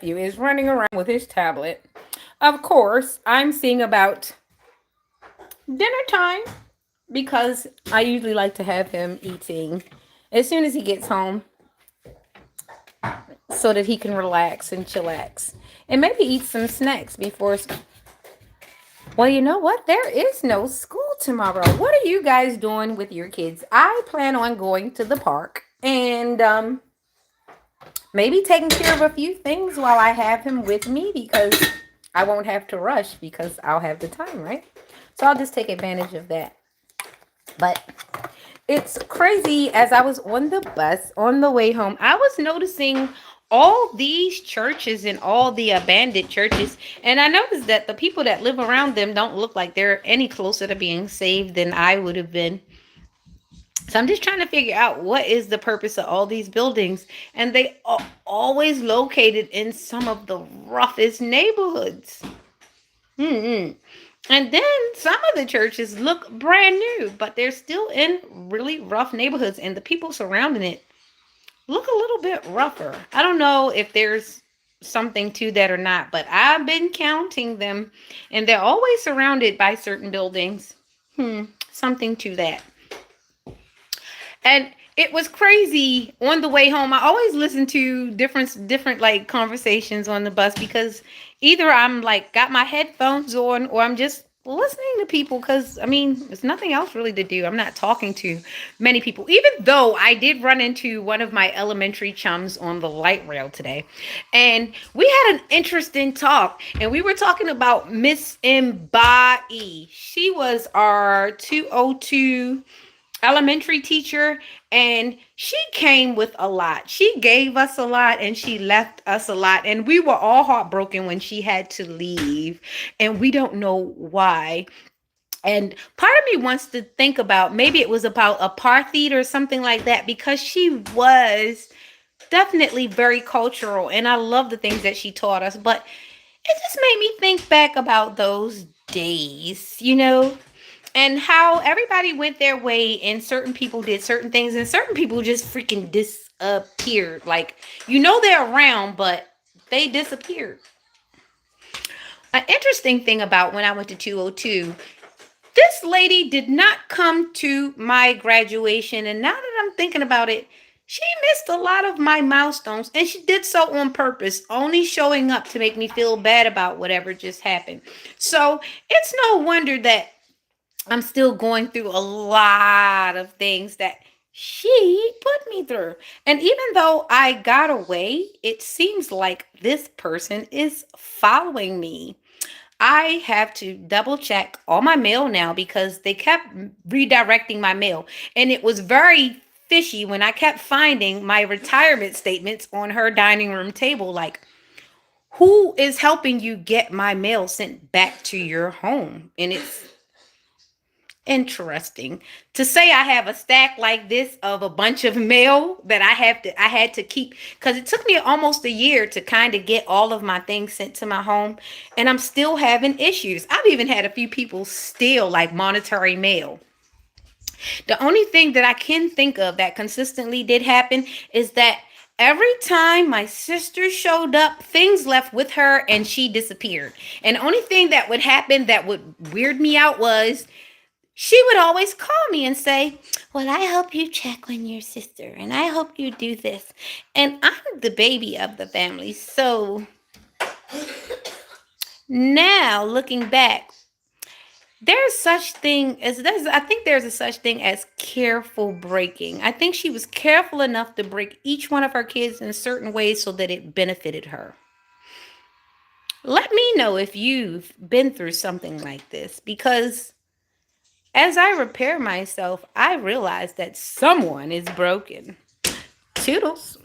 is running around with his tablet. Of course, I'm seeing about dinner time because I usually like to have him eating as soon as he gets home so that he can relax and chillax and maybe eat some snacks before. Well, you know what? There is no school tomorrow. What are you guys doing with your kids? I plan on going to the park and maybe taking care of a few things while I have him with me because I won't have to rush because I'll have the time, right? So I'll just take advantage of that. But it's crazy. As I was on the bus on the way home, I was noticing all these churches and all the abandoned churches. And I noticed that the people that live around them don't look like they're any closer to being saved than I would have been. So I'm just trying to figure out what is the purpose of all these buildings. And they are always located in some of the roughest neighborhoods. Mm-hmm. And then some of the churches look brand new, but they're still in really rough neighborhoods, and the people surrounding it look a little bit rougher. I don't know if there's something to that or not, but I've been counting them, and they're always surrounded by certain buildings. Something to that. And it was crazy on the way home. I always listen to different like conversations on the bus because either I'm like got my headphones on or I'm just listening to people because I mean there's nothing else really to do. I'm not talking to many people, even though I did run into one of my elementary chums on the light rail today, and we had an interesting talk, and we were talking about Miss Mbai. She was our 202 elementary teacher, and she came with a lot. She gave us a lot and she left us a lot, and we were all heartbroken when she had to leave, and we don't know why. And part of me wants to think about maybe it was about apartheid or something like that, because she was definitely very cultural and I love the things that she taught us, but it just made me think back about those days, and how everybody went their way and certain people did certain things and certain people just freaking disappeared. Like, they're around, but they disappeared. An interesting thing about when I went to 202, this lady did not come to my graduation. And now that I'm thinking about it, she missed a lot of my milestones, and she did so on purpose, only showing up to make me feel bad about whatever just happened. So it's no wonder that I'm still going through a lot of things that she put me through. And even though I got away, it seems like this person is following me. I have to double check all my mail now because they kept redirecting my mail. And it was very fishy when I kept finding my retirement statements on her dining room table. Like, who is helping you get my mail sent back to your home? And it's interesting to say I have a stack like this of a bunch of mail that I had to keep, because it took me almost a year to kind of get all of my things sent to my home, and I'm still having issues. I've even had a few people steal like monetary mail. The only thing that I can think of that consistently did happen is that every time my sister showed up, things left with her and she disappeared. And the only thing that would happen that would weird me out was she would always call me and say, well, I hope you check on your sister and I hope you do this. And I'm the baby of the family. So now looking back, I think there's a such thing as careful breaking. I think she was careful enough to break each one of her kids in certain ways so that it benefited her. Let me know if you've been through something like this, because as I repair myself, I realize that someone is broken. Toodles.